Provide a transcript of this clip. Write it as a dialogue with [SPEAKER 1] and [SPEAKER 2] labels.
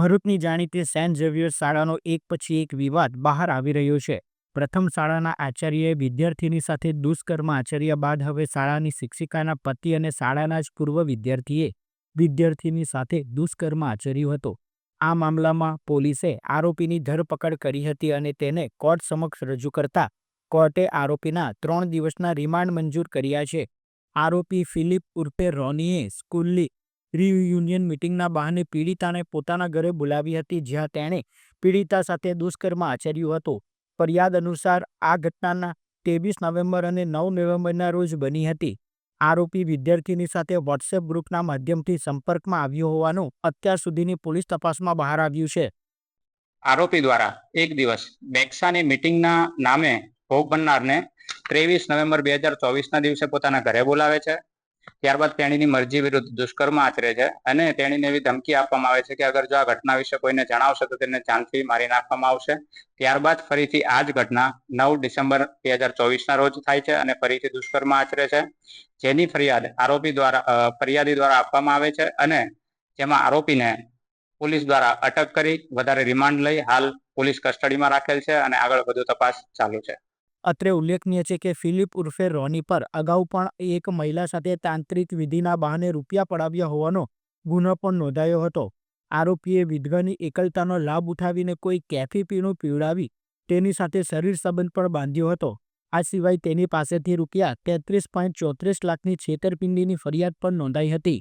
[SPEAKER 1] ભરૂચની જાણીતી Saint Xavier's શાળાનો એક પછી એક વિવાદ બહાર આવી રહ્યો છે। પ્રથમ શાળાના આચાર્યએ વિદ્યાર્થીની સાથે દુષ્કર્મ આચર્યા બાદ હવે શાળાની શિક્ષિકાના પતિ અને શાળાના જ પૂર્વ વિદ્યાર્થીએ વિદ્યાર્થીની સાથે દુષ્કર્મ આચર્યું હતું। આ મામલામાં પોલીસે આરોપીની ધરપકડ કરી હતી અને તેને કોર્ટ સમક્ષ રજૂ કરતા કોર્ટે આરોપીના 3 દિવસના રિમાન્ડ મંજૂર કર્યા છે। આરોપી ફિલિપ ઉર્ફે રોનીએ સ્કૂલની રિયુનિયન મીટિંગના બહાને પીડિતાને પોતાના ઘરે બોલાવી હતી, જ્યાં તેણે પીડિતા સાથે દુષ્કર્મ આચર્યું હતું। ફરિયાદ અનુસાર આ ઘટના 23 નવેમ્બર અને 9 નવેમ્બરના રોજ બની હતી। આરોપી વિદ્યાર્થીની સાથે વોટ્સએપ ગ્રુપના માધ્યમથી સંપર્કમાં આવ્યો હોવાનું અત્યાર સુધીની પોલીસ તપાસમાં બહાર આવ્યું છે।
[SPEAKER 2] આરોપી દ્વારા એક દિવસ બેક્સાની મીટિંગના નામે ભોગ બનનારને 23 નવેમ્બર 2024ના દિવસે પોતાના ઘરે બોલાવે છે। ત્યારબાદ તેણીની મરજી વિરુદ્ધ દુષ્કર્મ આચરે છે અને તેણીને એવી ધમકી આપવામાં આવે છે કે અગર જો આ ઘટના વિશે કોઈને જણાવશે તો તેને જાનથી મારી નાખવામાં આવશે। ત્યારબાદ ફરીથી આ જ ઘટના 9 ડિસેમ્બર 2024ના રોજ થાય છે અને ફરીથી દુષ્કર્મ આચરે છે, જેની ફરિયાદ ફરિયાદી દ્વારા આપવામાં આવે છે અને જેમાં આરોપીને પોલીસ દ્વારા અટક કરી વધારે રિમાન્ડ લઈ હાલ પોલીસ કસ્ટડીમાં રાખેલ છે અને આગળ વધુ તપાસ ચાલુ છે।
[SPEAKER 1] અત્રે ઉલ્લેખનીય છે કે ફિલિપ ઉર્ફે રોની પર અગાઉ પણ એક મહિલા સાથે તાંત્રિક વિધિના બહાને રૂપિયા પડાવ્યા હોવાનો ગુનો પણ નોંધાયો હતો। આરોપીએ વિધવાની એકલતાનો લાભ ઉઠાવીને કોઈ કેફી પીણું પીવડાવી તેની સાથે શરીર સંબંધ પણ બાંધ્યો હતો। આ સિવાય તેની પાસેથી રૂપિયા 33.34 લાખની છેતરપિંડીની ફરિયાદ પણ નોંધાઈ હતી।